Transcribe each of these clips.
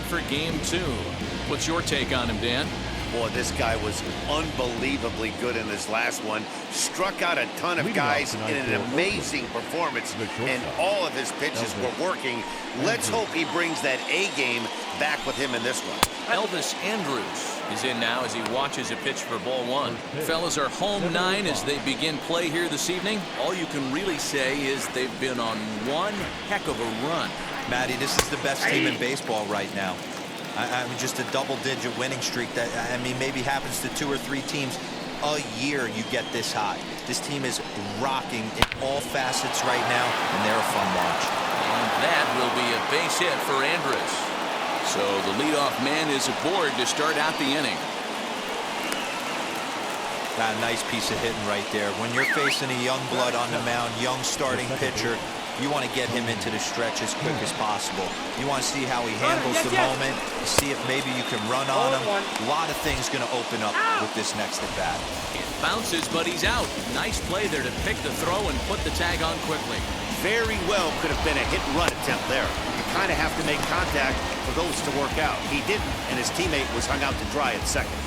for game 2. What's your take on him, Dan? Boy, this guy was unbelievably good in this last one. Struck out a ton of guys in an amazing performance, and all of his pitches were working. Let's hope he brings that A game back with him in this one. Elvis Andrus is in now as he watches a pitch for ball 1. Fellas are home 9 as they begin play here this evening. All you can really say is they've been on one heck of a run. Matty, this is the best team in baseball right now. I mean, just a double-digit winning streak that, I mean, maybe happens to 2 or 3 teams a year you get this high. This team is rocking in all facets right now, and they're a fun watch. And that will be a base hit for Andrus. So the leadoff man is aboard to start out the inning. Got a nice piece of hitting right there. When you're facing a young blood on the mound, young starting pitcher, you want to get him into the stretch as quick as possible. You want to see how he handles the moment, see if maybe you can run on him. A lot of things going to open up with this next at bat. It bounces, but he's out. Nice play there to pick the throw and put the tag on quickly. Very well could have been a hit-and-run attempt there. You kind of have to make contact for those to work out. He didn't, and his teammate was hung out to dry at second.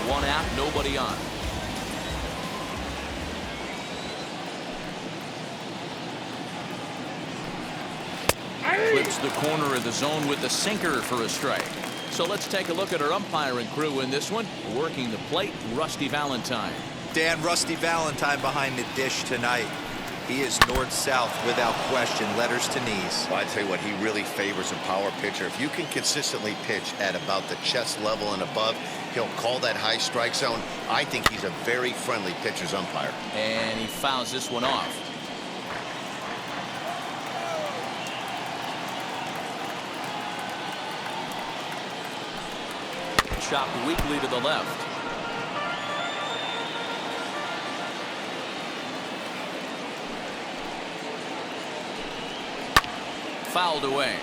One out, nobody on. Flips the corner of the zone with the sinker for a strike. So let's take a look at our umpiring crew in this one. Working the plate, Rusty Valentine. Dan, Rusty Valentine behind the dish tonight. He is north-south without question, letters to knees. Well, I tell you what, he really favors a power pitcher. If you can consistently pitch at about the chest level and above, he'll call that high strike zone. I think he's a very friendly pitcher's umpire. And he fouls this one off. Chopped weakly to the left. Fouled away.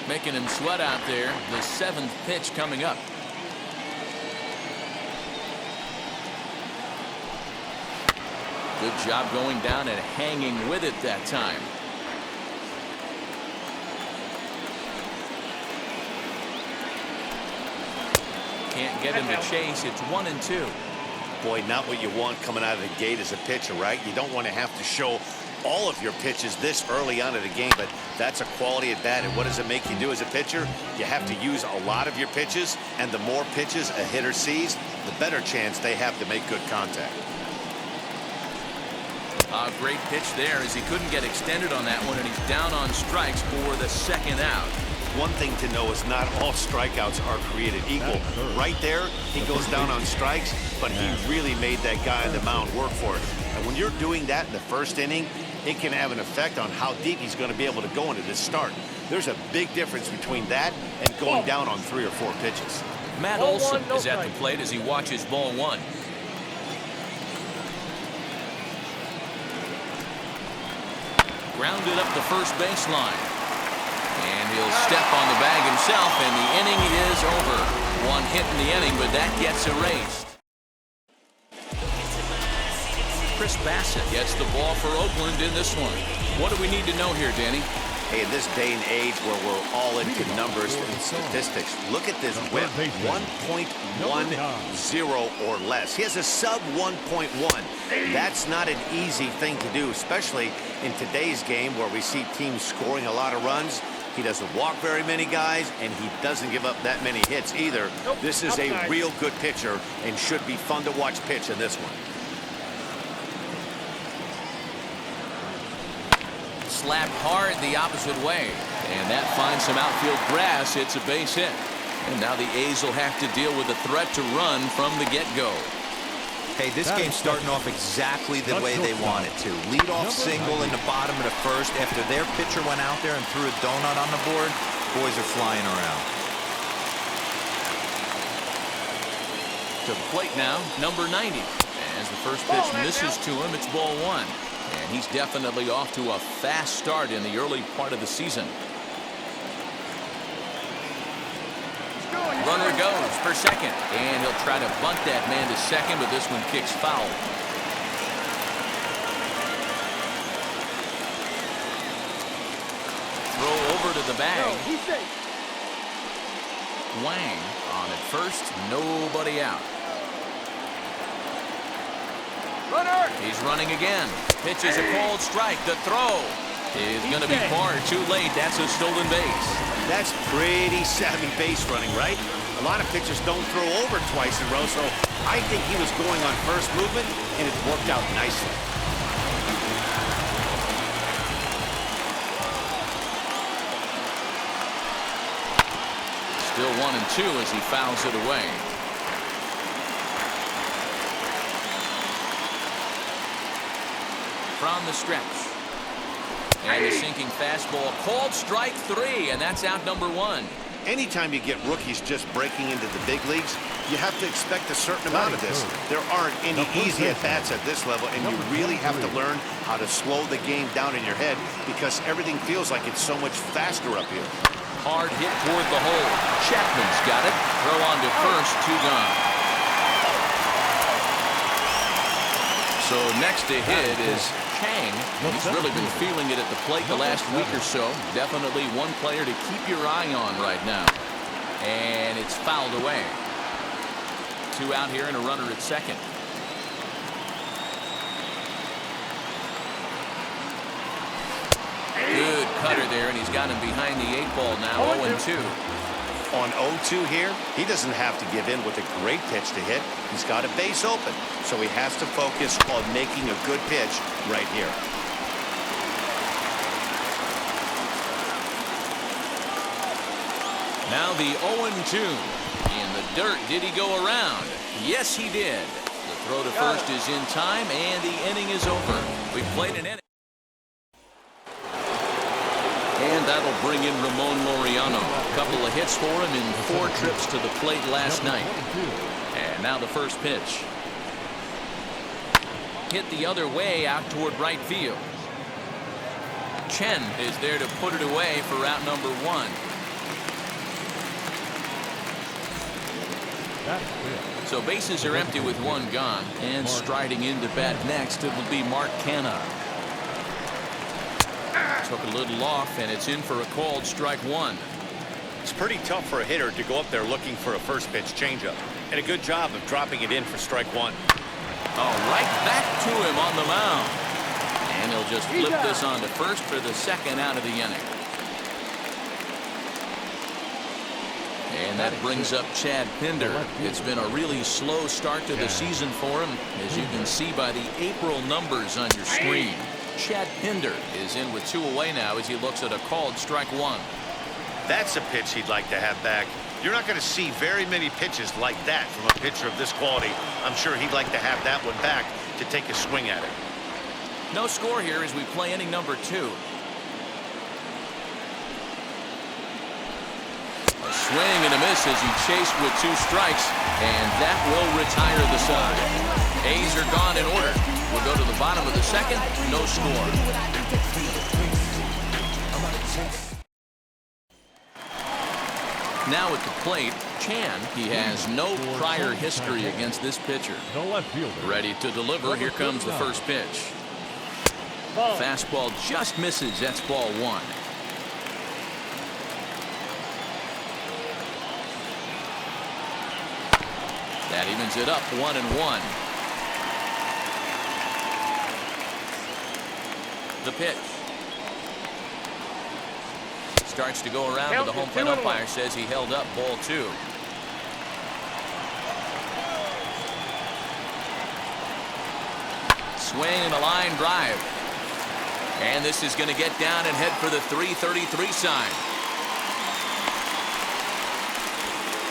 Making him sweat out there. The 7th pitch coming up. Good job going down and hanging with it that time. Can't get him to chase. It's 1-2. Boy, not what you want coming out of the gate as a pitcher, right? You don't want to have to show all of your pitches this early on in the game, but that's a quality at bat. And what does it make you do as a pitcher? You have to use a lot of your pitches, and the more pitches a hitter sees, the better chance they have to make good contact. A great pitch there as he couldn't get extended on that one, and he's down on strikes for the 2nd out. One thing to know is not all strikeouts are created equal. Right there, he goes down on strikes, but he really made that guy on the mound work for it. And when you're doing that in the 1st inning, it can have an effect on how deep he's going to be able to go into this start. There's a big difference between that and going down on 3 or 4 pitches. Matt Olson is at the plate as he watches ball 1. Grounded up the first baseline. And he'll step on the bag himself, and the inning is over. 1 hit in the inning, but that gets erased. Chris Bassett gets the ball for Oakland in this one. What do we need to know here, Danny? Hey, in this day and age where we're all into numbers and statistics, look at this whip. 1.10 or less. He has a sub 1.1. That's not an easy thing to do, especially in today's game where we see teams scoring a lot of runs. He doesn't walk very many guys, and he doesn't give up that many hits either. This is a real good pitcher and should be fun to watch pitch in this one. Slapped hard the opposite way, and that finds some outfield grass. It's a base hit, and now the A's will have to deal with a threat to run from the get-go. Hey, this game's starting off exactly the way they want it to. Lead-off single in the bottom of the 1st after their pitcher went out there and threw a donut on the board. Boys are flying around. To the plate now, number 90. As the first pitch misses to him, it's ball 1. And he's definitely off to a fast start in the early part of the season. Runner goes for second, and he'll try to bunt that man to second, but this one kicks foul. to the bag. Wang on at first, nobody out. Runner. He's running again. Pitches a cold strike. The throw is going to be far too late. That's a stolen base. That's pretty savvy base running, right? A lot of pitchers don't throw over twice in a row, so I think he was going on first movement, and it worked out nicely. Still 1-2 as he fouls it away. From the stretch. And a sinking fastball. Called strike 3, and that's out number 1. Anytime you get rookies just breaking into the big leagues, you have to expect a certain amount of this. There aren't any easy at-bats at this level, and you really have to learn how to slow the game down in your head because everything feels like it's so much faster up here. Hard hit toward the hole. Chapman's got it. Throw on to first, 2 gone. So next to hit is Chang. He's really been feeling it at the plate the last week or so. Definitely one player to keep your eye on right now. And it's fouled away. 2 out here and a runner at second. Good cutter there, and he's got him behind the 8 ball now. 0-2. On 0-2 here, he doesn't have to give in with a great pitch to hit. He's got a base open, so he has to focus on making a good pitch right here. Now the 0-2. In the dirt, did he go around? Yes, he did. The throw to first is in time, and the inning is over. We played an inning. And that'll bring in Ramon Laureano. A couple of hits for him in 4 trips to the plate last night. And now the first pitch. Hit the other way out toward right field. Chen is there to put it away for out number 1. So bases are empty with 1 gone. And striding into bat next, it will be Mark Canha. Took a little off, and it's in for a called strike 1. It's pretty tough for a hitter to go up there looking for a first pitch changeup. And a good job of dropping it in for strike 1. Oh, right back to him on the mound. And he'll just flip this on to first for the 2nd out of the inning. And that brings up Chad Pinder. It's been a really slow start to the season for him, as you can see by the April numbers on your screen. Chad Pinder is in with 2 away now as he looks at a called strike 1. That's a pitch he'd like to have back. You're not going to see very many pitches like that from a pitcher of this quality. I'm sure he'd like to have that one back to take a swing at it. No score here as we play inning number 2. A swing and a miss as he chased with 2 strikes, and that will retire the side. A's are gone in order. We'll go to the bottom of the 2nd. No score. Now at the plate, Chan. He has no prior history against this pitcher. Ready to deliver. Here comes the first pitch. Fastball just misses. That's ball 1. That evens it up 1-1. The pitch. Starts to go around, but the home plate umpire says he held up ball 2. Swing and a line drive. And this is going to get down and head for the 333 sign.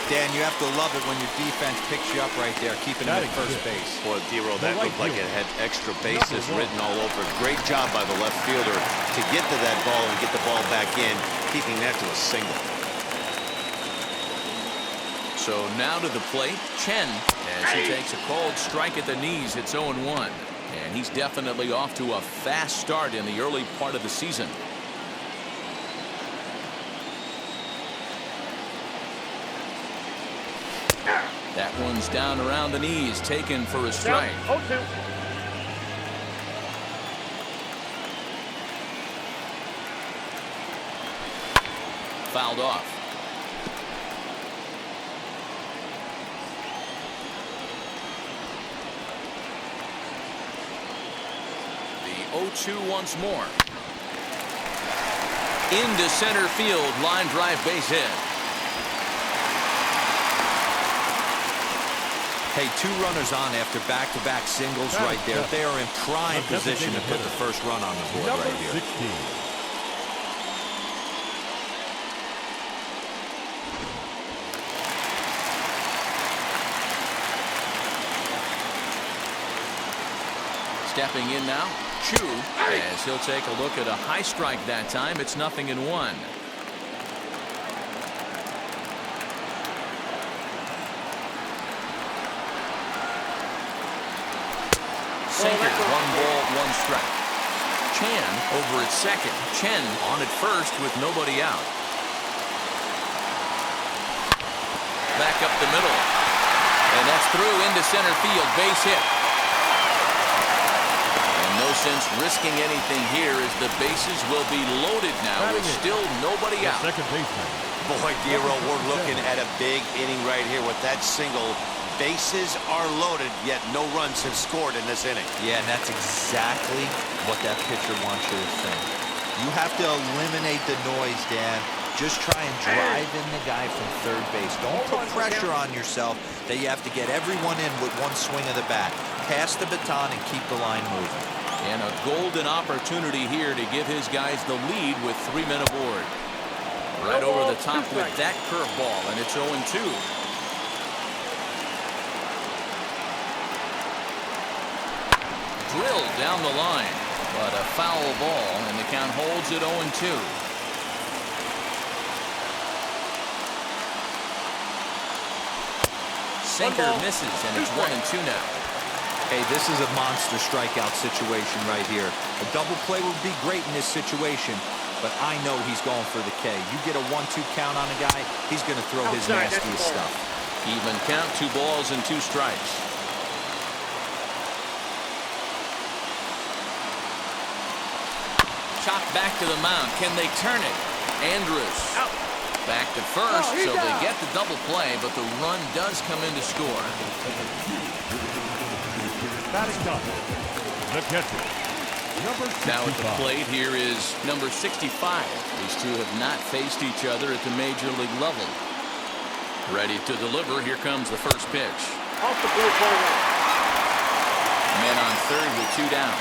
Dan, you have to love it when your defense picks you up right there, keeping him at first base. Boy, D-Roll, that looked like it had extra bases written all over it. Great job by the left fielder to get to that ball and get the ball back in, keeping that to a single. So now to the plate, Chen, as he takes a cold strike at the knees. It's 0-1. And he's definitely off to a fast start in the early part of the season. That one's down around the knees, taken for a strike. 0-2. fouled off. The 0-2 once more. Into center field, line drive, base hit. Hey, 2 runners on after back-to-back singles right there. They are in prime position to put the first run on the board right here. 16. Stepping in now, Chu, as he'll take a look at a high strike that time. It's 0-1. Sinker, 1 ball, 1 strike. Chan over at second. Chen on at first with nobody out. Back up the middle. And that's through into center field. Base hit. No sense risking anything here as the bases will be loaded now with still nobody out. Second baseman. Boy, Dero, we're looking at a big inning right here with that single. Bases are loaded, yet no runs have scored in this inning. Yeah, and that's exactly what that pitcher wants you to think. You have to eliminate the noise, Dan. Just try and drive in the guy from third base. Don't put pressure on yourself that you have to get everyone in with 1 swing of the bat. Pass the baton and keep the line moving. And a golden opportunity here to give his guys the lead with 3 men aboard. Right over the top with that curveball, and it's 0-2. Drilled down the line, but a foul ball, and the count holds at 0-2. Sinker misses, and it's 1-2 now. Hey, this is a monster strikeout situation right here. A double play would be great in this situation, but I know he's going for the K. You get a 1-2 count on a guy, he's going to throw his nastiest stuff. Even count, 2 balls and 2 strikes. Chopped back to the mound. Can they turn it? Andrus back to first, so they get the double play, but the run does come in to score. Batting up, the catcher, number 65. Now at the plate here is number 65. These two have not faced each other at the major league level. Ready to deliver. Here comes the first pitch. Off the plate, ball 1. Men on third with 2 down.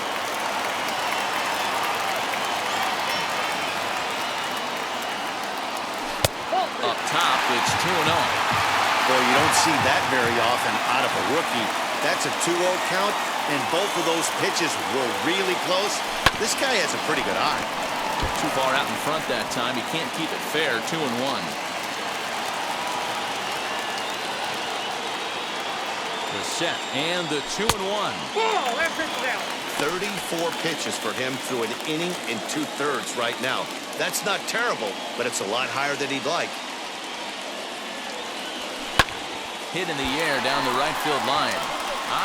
Up top, it's 2-0. Boy, you don't see that very often out of a rookie. That's a 2-0 count, and both of those pitches were really close. This guy has a pretty good eye. Too far out in front that time. He can't keep it fair. 2-1. The set and the 2-1. Ball, that pitch down. 34 pitches for him through an inning and 2/3 right now. That's not terrible, but it's a lot higher than he'd like. Hit in the air down the right field line.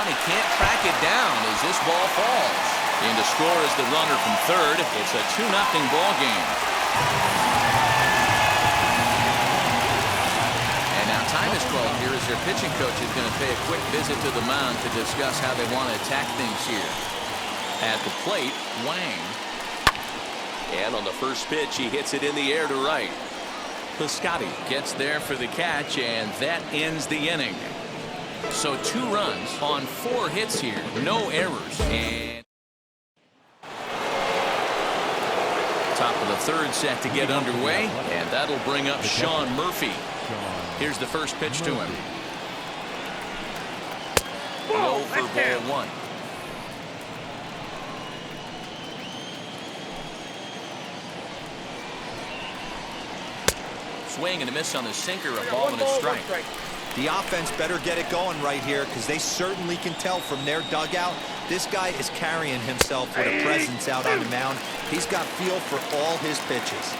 He can't track it down as this ball falls. In to score is the runner from third. It's a 2-0 ball game. And now time is called here as their pitching coach is going to pay a quick visit to the mound to discuss how they want to attack things here. At the plate, Wang. And on the first pitch, he hits it in the air to right. Piscotti gets there for the catch, and that ends the inning. So 2 runs on 4 hits here. No errors. And top of the third set to get underway, and that'll bring up Sean Murphy. Here's the first pitch to him. Low for ball 1. Swing and a miss on the sinker, a ball and a strike. The offense better get it going right here because they certainly can tell from their dugout this guy is carrying himself with a presence out on the mound. He's got feel for all his pitches.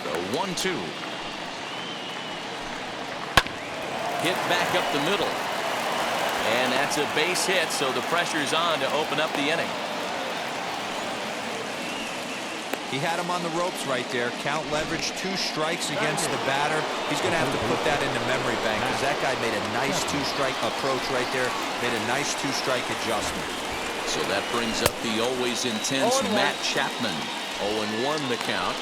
The 1-2. Hit back up the middle. And that's a base hit, so the pressure's on to open up the inning. He had him on the ropes right there. Count leverage, 2 strikes against the batter. He's going to have to put that in the memory bank because that guy made a nice 2-strike approach right there. Made a nice 2-strike adjustment. So that brings up the always intense Matt Chapman. 0-1 the count.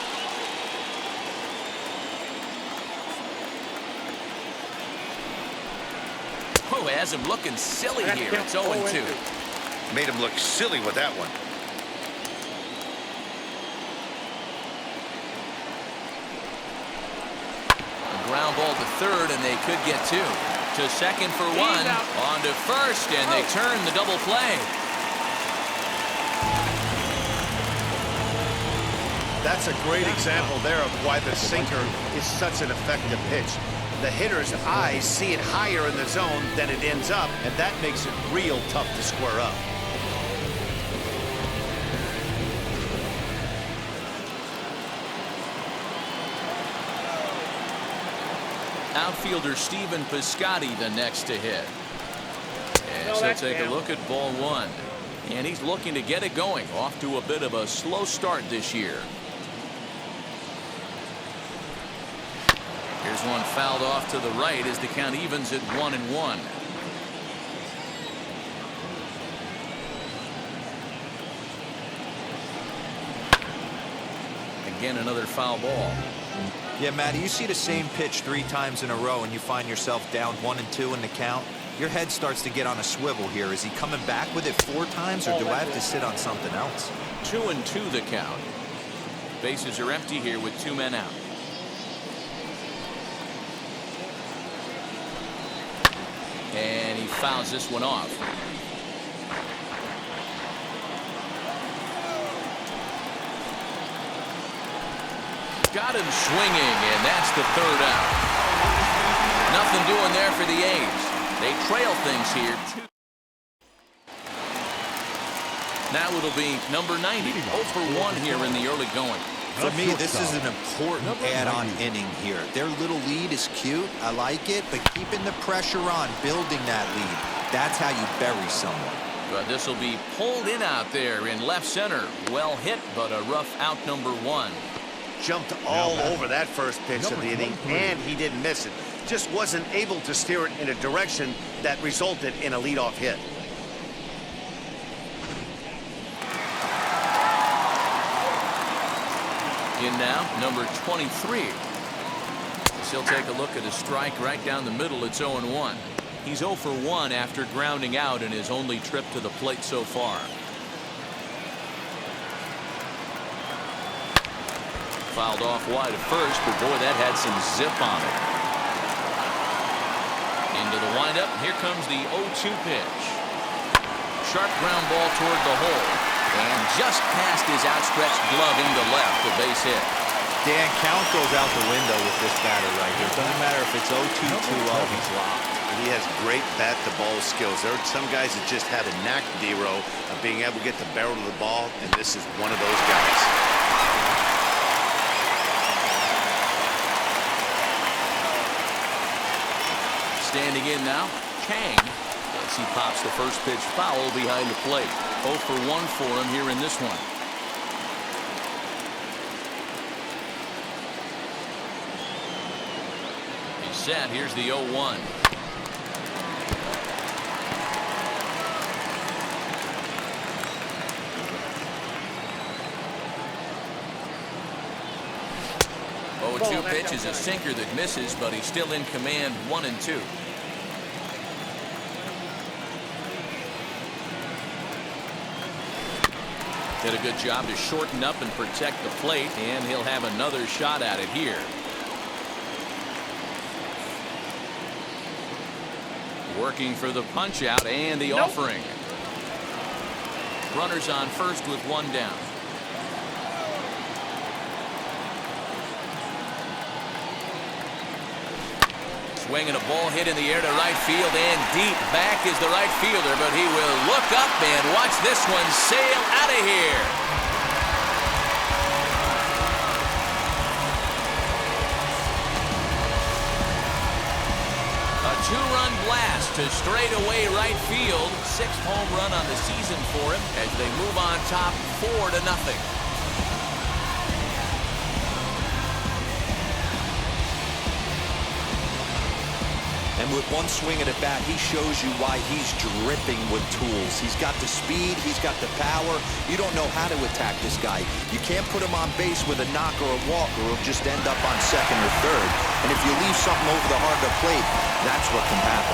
Oh, has him looking silly here. It's 0-2. Made him look silly with that one. Ground ball to third, and they could get 2. To second for 1. On to first, and they turn the double play. That's a great example there of why the sinker is such an effective pitch. The hitter's eyes see it higher in the zone than it ends up, and that makes it real tough to square up. Outfielder Stephen Piscotty the next to hit. And so take a look at ball 1. And he's looking to get it going. Off to a bit of a slow start this year. Here's one fouled off to the right as the count evens at 1-1. Again, another foul ball. Yeah, Matty, you see the same pitch 3 times in a row and you find yourself down 1-2 in the count. Your head starts to get on a swivel here. Is he coming back with it 4 times, or do I have to sit on something else? 2-2 the count. Bases are empty here with 2 men out. And he fouls this one off. Got him swinging, and that's the 3rd out. Nothing doing there for the A's. They trail things here. Now it'll be number 90. 0 for 1 here in the early going. For me, this is an important add-on inning here. Their little lead is cute. I like it, but keeping the pressure on, building that lead, that's how you bury someone. But this will be pulled in out there in left center. Well hit, but a rough out number 1. Jumped all over that first pitch of the inning, and he didn't miss it. Just wasn't able to steer it in a direction that resulted in a leadoff hit. In now, number 23. He'll take a look at a strike right down the middle. It's 0-1. He's 0 for 1 after grounding out in his only trip to the plate so far. Fouled off wide at first, but boy, that had some zip on it. Into the windup. Here comes the 0-2 pitch. Sharp ground ball toward the hole. And just past his outstretched glove into left, a base hit. Dan, count goes out the window with this batter right here. It doesn't matter if it's 0-2, 2-0, he's locked. He has great bat-to-ball skills. There are some guys that just have a knack, D-Row, of being able to get the barrel of the ball, and this is one of those guys. Standing in now, Kang. As he pops the first pitch foul behind the plate. 0 for 1 for him here in this one. He's set. Here's the 0-1. Oh, 2 pitch is a sinker that misses, but he's still in command. 1-2. Did a good job to shorten up and protect the plate, and he'll have another shot at it here. Working for the punch out and the offering. Runners on first with 1 down. Swinging a ball hit in the air to right field, and deep back is the right fielder, but he will look up and watch this one sail out of here. A 2-run blast to straightaway right field. 6th home run on the season for him as they move on top 4-0. And with one swing of the bat, he shows you why he's dripping with tools. He's got the speed, he's got the power. You don't know how to attack this guy. You can't put him on base with a knock or a walk, or he'll just end up on second or third. And if you leave something over the heart of the plate, that's what can happen.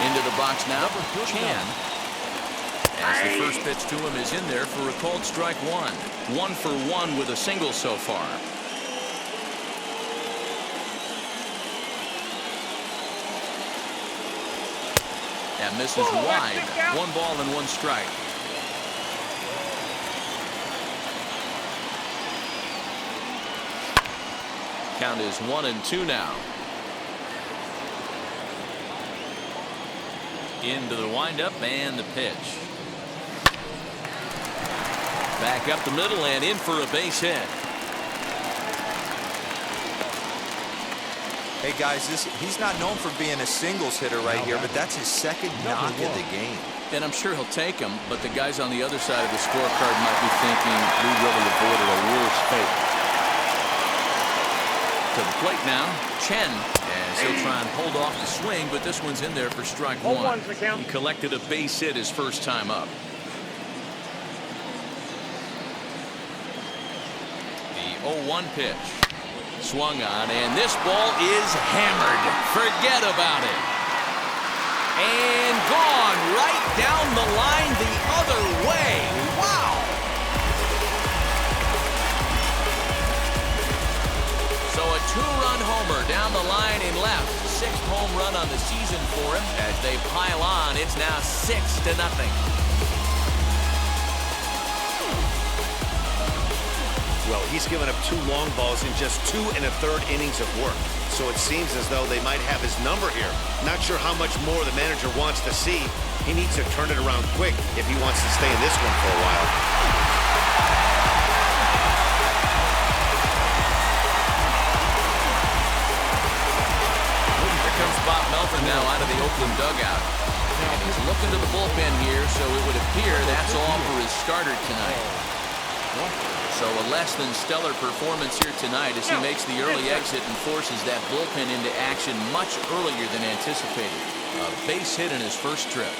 Into the box now, Chan. As the first pitch to him is in there for a called strike one. 1 for 1 with a single so far. That misses wide. 1 ball and 1 strike. Count is 1-2 now. Into the windup and the pitch. Back up the middle and in for a base hit. Hey guys, he's not known for being a singles hitter right here, but that's his second knock of the game. And I'm sure he'll take him, but the guys on the other side of the scorecard might be thinking we really avoided a worse fate. To the plate now, Chen, as he'll try and hold off the swing, but this one's in there for strike one. He collected a base hit his first time up. The 0-1 pitch. Swung on, and this ball is hammered. Forget about it. And gone right down the line the other way. Wow. So a 2-run homer down the line and left. 6th home run on the season for him. As they pile on, it's now 6-0. Well, he's given up 2 long balls in just 2 1/3 innings of work. So it seems as though they might have his number here. Not sure how much more the manager wants to see. He needs to turn it around quick if he wants to stay in this one for a while. Here comes Bob Melvin now out of the Oakland dugout. And he's looking to the bullpen here, so it would appear that's all for his starter tonight. So a less than stellar performance here tonight as he makes the early exit and forces that bullpen into action much earlier than anticipated. A base hit in his first trip.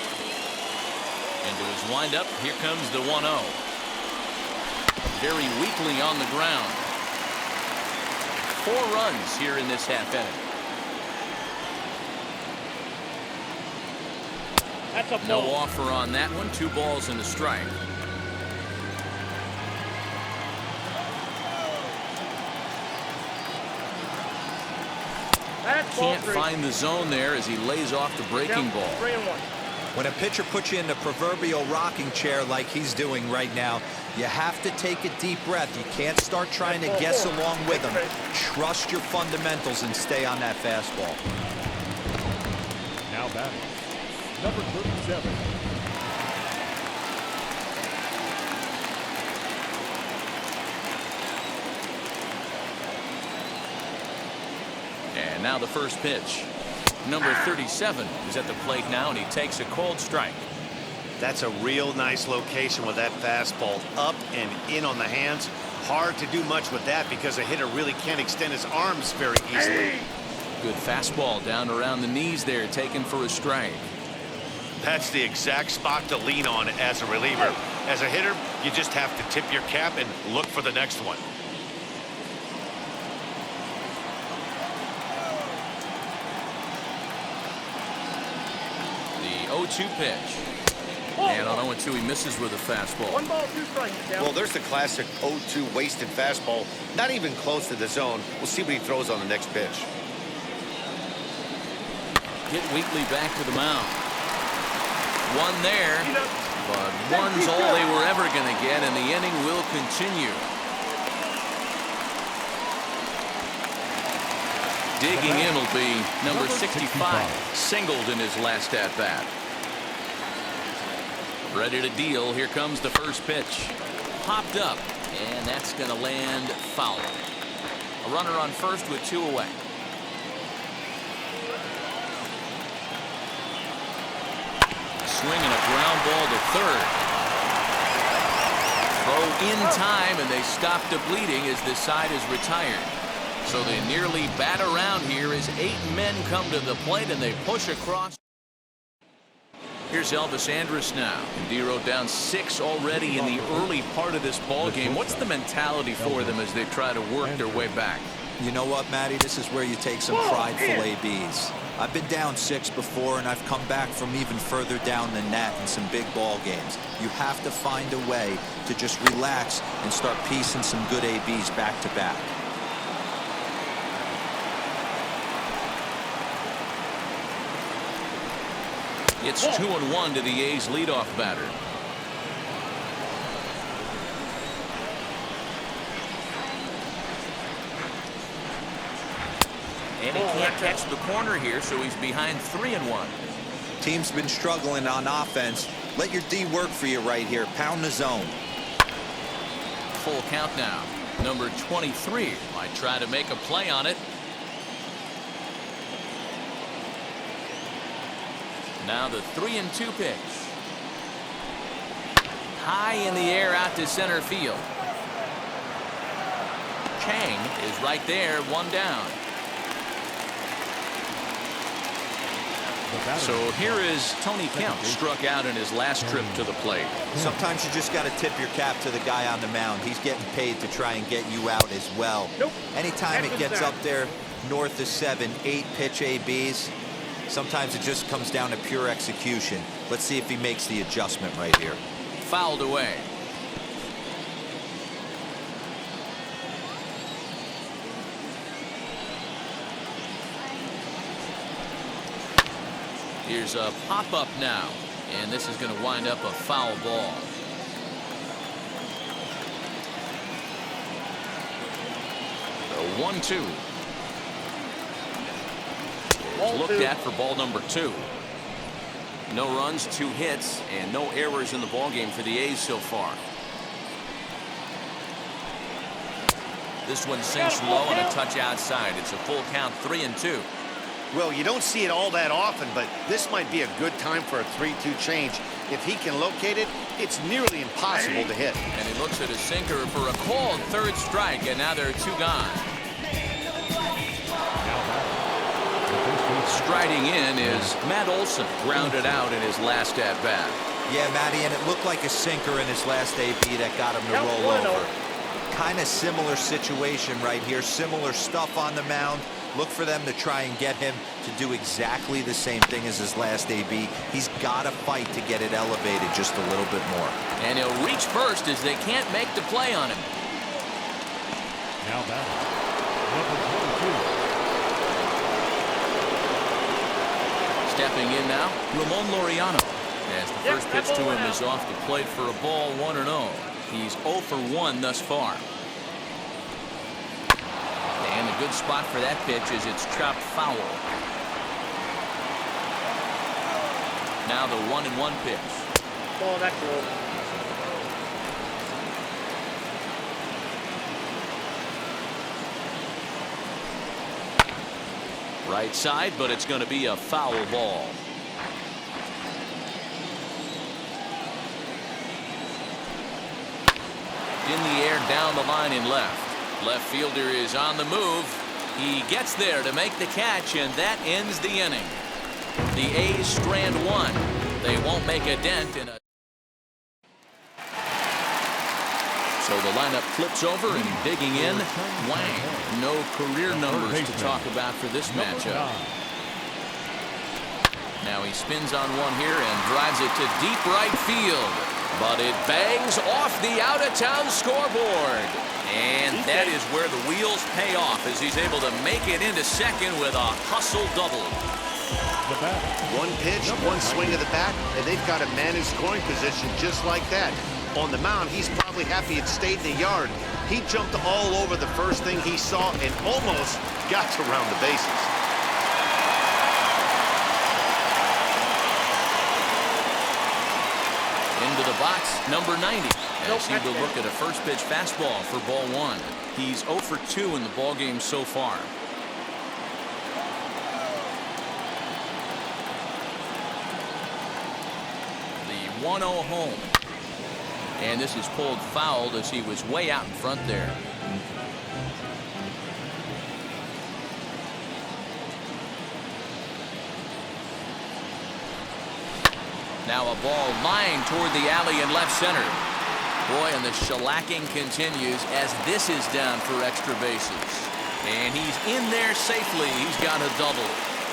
Into his windup, here comes the 1-0. Very weakly on the ground. 4 runs here in this half inning. No offer on that one. 2 balls and a strike. Can't find the zone there as he lays off the breaking ball. 3-1. When a pitcher puts you in the proverbial rocking chair like he's doing right now, you have to take a deep breath. You can't start trying to guess along with him. Trust your fundamentals and stay on that fastball. Now batting, number 37. And now the first pitch. Number 37 is at the plate now, and he takes a called strike. That's a real nice location with that fastball up and in on the hands. Hard to do much with that because a hitter really can't extend his arms very easily. Good fastball down around the knees there, taken for a strike. That's the exact spot to lean on as a reliever. As a hitter, you just have to tip your cap and look for the next one. The 0-2 pitch. And on 0-2, he misses with a fastball. 1 ball, 2 strikes. Well, there's the classic 0-2 wasted fastball. Not even close to the zone. We'll see what he throws on the next pitch. Get Wheatley back to the mound. 1 there, but 1's all they were ever going to get, and the inning will continue. Digging in will be number 65, singled in his last at-bat. Ready to deal. Here comes the first pitch. Popped up, and that's going to land foul. A runner on first with 2 away. Swinging a ground ball to third. Oh, in time, and they stop the bleeding as this side is retired. So they nearly bat around here as 8 men come to the plate and they push across. Here's Elvis Andrus now. Dero down 6 already in the early part of this ball game. What's the mentality for them as they try to work their way back? You know what, Matty? This is where you take some prideful ABs. I've been down 6 before, and I've come back from even further down than that in some big ball games. You have to find a way to just relax and start piecing some good ABs back to back. It's 2-1 to the A's leadoff batter. And he can't catch the corner here, so he's behind 3-1. Team's been struggling on offense. Let your D work for you right here. Pound the zone. Full count now. Number 23 might try to make a play on it. Now the 3-2 pitch. High in the air out to center field. Chang is right there, 1 down. So here is Tony Kemp, struck out in his last trip to the plate. Sometimes you just got to tip your cap to the guy on the mound. He's getting paid to try and get you out as well. Anytime it gets up there north of 7, 8 pitch ABs, sometimes it just comes down to pure execution. Let's see if he makes the adjustment right here. Fouled away. Here's a pop-up now, and this is going to wind up a foul ball. The 1-2. Looked at for ball number 2. No runs, 2 hits, and no errors in the ballgame for the A's so far. This one sinks low and a touch outside. It's a full count, 3-2. Well, you don't see it all that often, but this might be a good time for a 3-2 change. If he can locate it, it's nearly impossible to hit. And he looks at his sinker for a called 3rd strike, and now there are 2 gone. Striding in is Matt Olson, grounded out in his last at-bat. Yeah, Matty, and it looked like a sinker in his last AB that got him to roll over. Kind of similar situation right here. Similar stuff on the mound. Look for them to try and get him to do exactly the same thing as his last AB. He's got to fight to get it elevated just a little bit more. And he'll reach first as they can't make the play on him. Now back, number 22. Stepping in now, Ramon Laureano. As the first pitch to him is off the plate for a ball, 1-0. He's 0 for 1 thus far. And a good spot for that pitch is it's chopped foul. Now the 1-1 pitch. Oh, that's good. Right side, but it's going to be a foul ball. In the air, down the line in left. Left fielder is on the move. He gets there to make the catch, and that ends the inning. The A's strand 1. They won't make a dent in a... So the lineup flips over and digging in. Wang. No career numbers to talk about for this matchup. Now he spins on one here and drives it to deep right field. But it bangs off the out-of-town scoreboard. And that is where the wheels pay off as he's able to make it into second with a hustle double. One pitch, one swing of the bat, and they've got a man in scoring position just like that. On the mound, he's probably happy it stayed in the yard. He jumped all over the first thing he saw and almost got to round the bases. Into the box, number 90. As he will look at a first pitch fastball for ball 1. He's 0 for 2 in the ball game so far. The 1-0 home. And this is pulled fouled as he was way out in front there. Now a ball lined toward the alley in left center. Boy, and the shellacking continues as this is down for extra bases. And he's in there safely. He's got a double.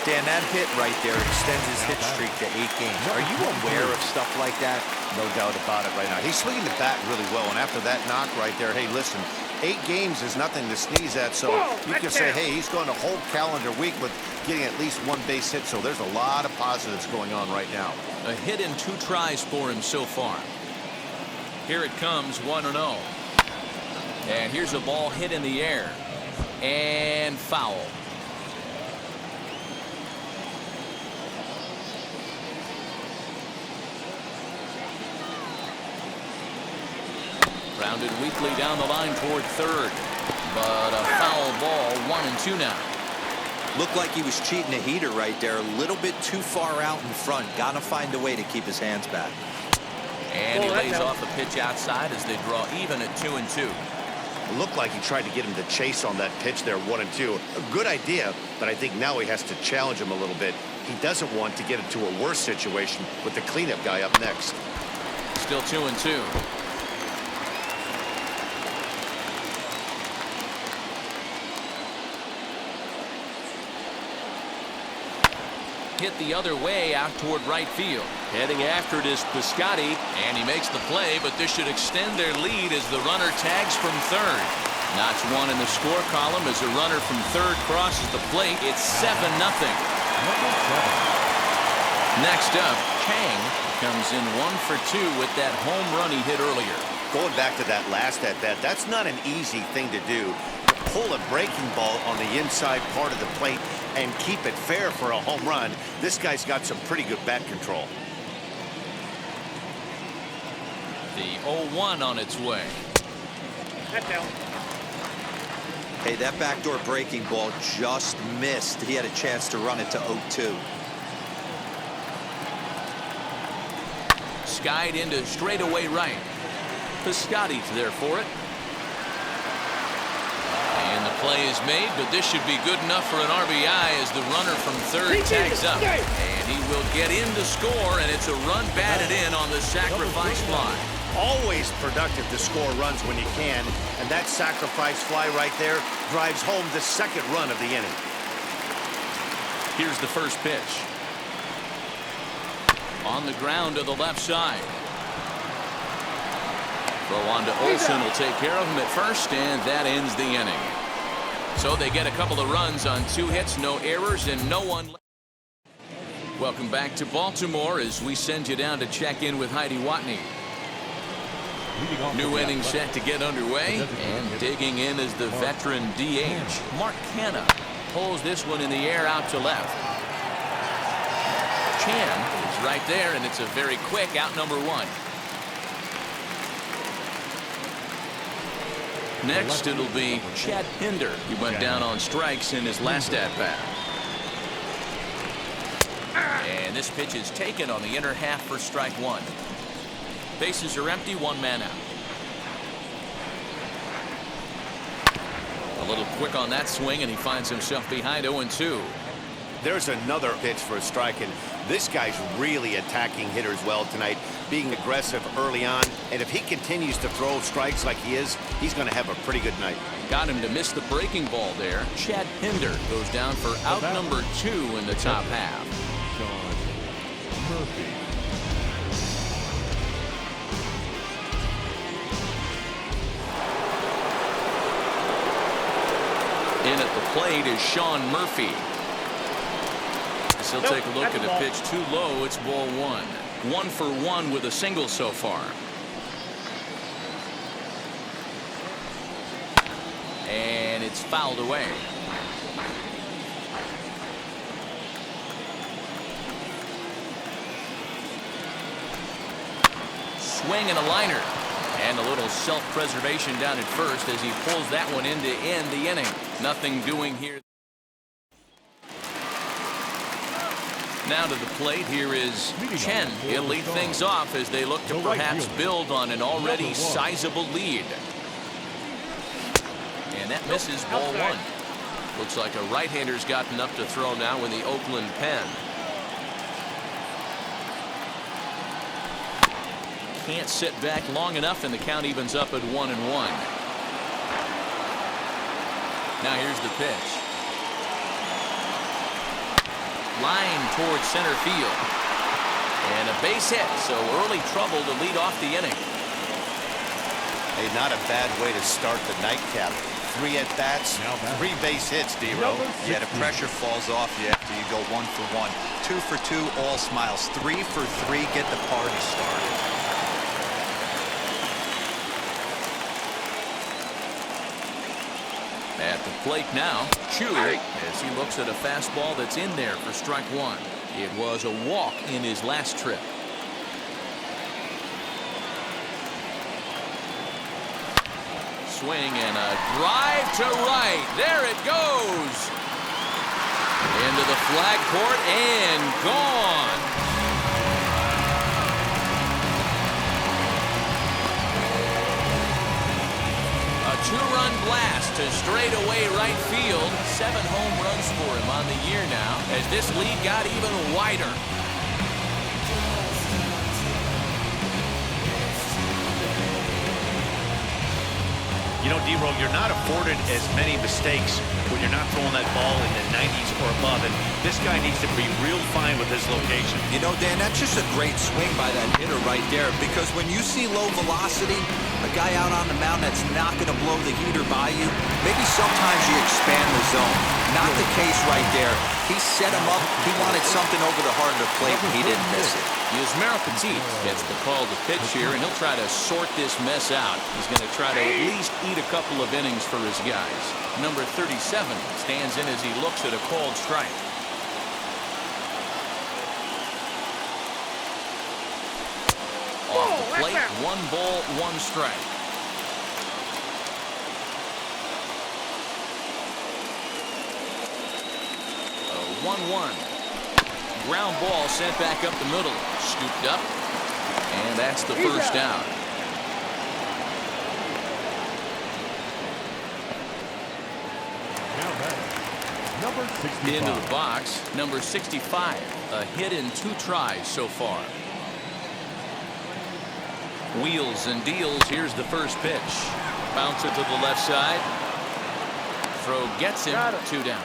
Dan, that hit right there extends his hit streak to 8 games. Are you aware of stuff like that? No doubt about it right now. He's swinging the bat really well, and after that knock right there, hey, listen, 8 games is nothing to sneeze at, so you can say, hey, he's going a whole calendar week with getting at least 1 base hit, so there's a lot of positives going on right now. A hit in 2 tries for him so far. Here it comes, 1-0. And here's a ball hit in the air. And foul. Grounded weakly down the line toward third. But a foul ball, 1-2 now. Looked like he was cheating a heater right there. A little bit too far out in front. Got to find a way to keep his hands back. And he lays off a pitch outside as they draw even at 2-2. It looked like he tried to get him to chase on that pitch there, 1-2. A good idea, but I think now he has to challenge him a little bit. He doesn't want to get into a worse situation with the cleanup guy up next. Still 2-2. Hit the other way out toward right field. Heading after it is Piscotty, and he makes the play, but this should extend their lead as the runner tags from third. Notch 1 in the score column as a runner from third crosses the plate. It's 7-0. Next up, Chang comes in 1 for 2 with that home run he hit earlier. Going back to that last at-bat, that's not an easy thing to do. To pull a breaking ball on the inside part of the plate and keep it fair for a home run. This guy's got some pretty good bat control. The 0-1 on its way. Hey, that backdoor breaking ball just missed. He had a chance to run it to 0-2. Skied into straightaway right. Piscotty's there for it. And the play is made, but this should be good enough for an RBI as the runner from third tags up. And he will get in to score, and it's a run batted in on the sacrifice fly. Always productive to score runs when you can, and that sacrifice fly right there drives home the second run of the inning. Here's the first pitch. On the ground to the left side. Throw on to Olsen will take care of him at first, and that ends the inning. So they get a couple of runs on 2 hits, no errors, and no one. Welcome back to Baltimore as we send you down to check in with Heidi Watney. New inning set to get underway, and digging in is the veteran DH. Mark Canha pulls this one in the air out to left. Chan is right there, and it's a very quick out number 1. Next, it'll be Chad Pinder. He went down on strikes in his last at-bat. And this pitch is taken on the inner half for strike 1. Bases are empty, 1 man out. A little quick on that swing, and he finds himself behind 0-2. There's another pitch for a strike, and this guy's really attacking hitters well tonight, being aggressive early on, and if he continues to throw strikes like he is, he's going to have a pretty good night. Got him to miss the breaking ball there. Chad Pinder goes down for out number 2 in the top half. Murphy. In at the plate is Sean Murphy. He'll take a look at a pitch too low. It's ball 1. 1 for 1 with a single so far. And it's fouled away. Swing and a liner. And a little self-preservation down at first as he pulls that one in to end the inning. Nothing doing here. Now to the plate, here is Chen. He'll lead things off as they look to perhaps build on an already sizable lead. And that misses ball one. Looks like a right-hander's gotten up to throw now in the Oakland pen. Can't sit back long enough, and the count evens up at 1-1. Now here's the pitch. Line towards center field. And a base hit, so early trouble to lead off the inning. Hey, not a bad way to start the nightcap. 3 at-bats, 3 base hits, D-Row. Yeah, the pressure falls off you after you go 1 for 1. 2 for 2, all smiles. 3 for 3, get the party started. At the plate now, Chu, as he looks at a fastball that's in there for strike one. It was a walk in his last trip. Swing and a drive to right. There it goes. Into the flag court and gone. A 2-run blast to straightaway right field. 7 home runs for him on the year now as this lead got even wider. You know, D-Row, you're not afforded as many mistakes when you're not throwing that ball in the 90s or above. And this guy needs to be real fine with his location. You know, Dan, that's just a great swing by that hitter right there. Because when you see low velocity, a guy out on the mound that's not going to blow the heater by you, maybe sometimes you expand the zone. Not the case right there. He set him up. He wanted something over the heart of the plate, and he didn't miss it. Yusmeiro Petit gets the call to pitch here, and he'll try to sort this mess out. He's going to try to at least eat a couple of innings for his guys. Number 37 stands in as he looks at a called strike. Off the plate, 1 ball, 1 strike. A 1-1. Ground ball sent back up the middle. Scooped up. And that's the first out. Number 65. Into the box, number 65. A hit in 2 tries so far. Wheels and deals. Here's the first pitch. Bouncer to the left side. Throw gets him. 2 down.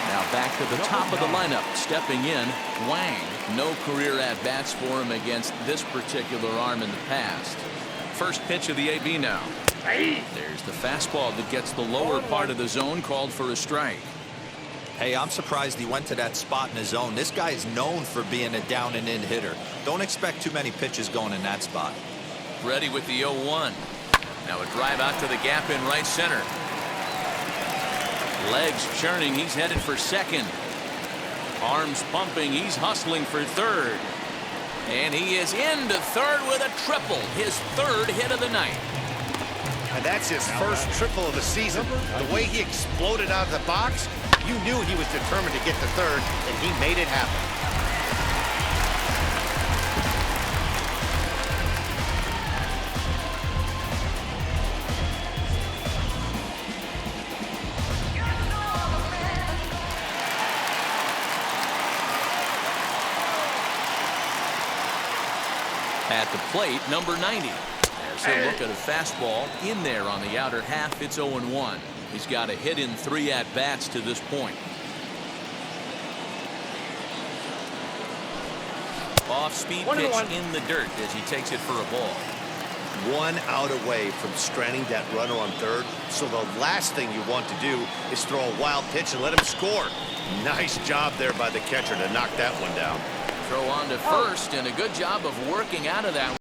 Now back to the top of the lineup. Stepping in, Wang. No career at-bats for him against this particular arm in the past. First pitch of the AB now. There's the fastball that gets the lower part of the zone, called for a strike. Hey, I'm surprised he went to that spot in his zone. This guy is known for being a down-and-in hitter. Don't expect too many pitches going in that spot. Ready with the 0-1. Now a drive out to the gap in right center. Legs churning. He's headed for second. Arms pumping. He's hustling for third. And he is into third with a triple. His 3rd hit of the night. And that's his first triple of the season. The way he exploded out of the box, you knew he was determined to get to third, and he made it happen. At the plate, number 90. As he'll look at a fastball in there on the outer half, it's 0-1. He's got a hit in 3 at-bats to this point. Off-speed pitch in the dirt as he takes it for a ball. 1 out away from stranding that runner on third. So the last thing you want to do is throw a wild pitch and let him score. Nice job there by the catcher to knock that one down. Throw on to first, and a good job of working out of that.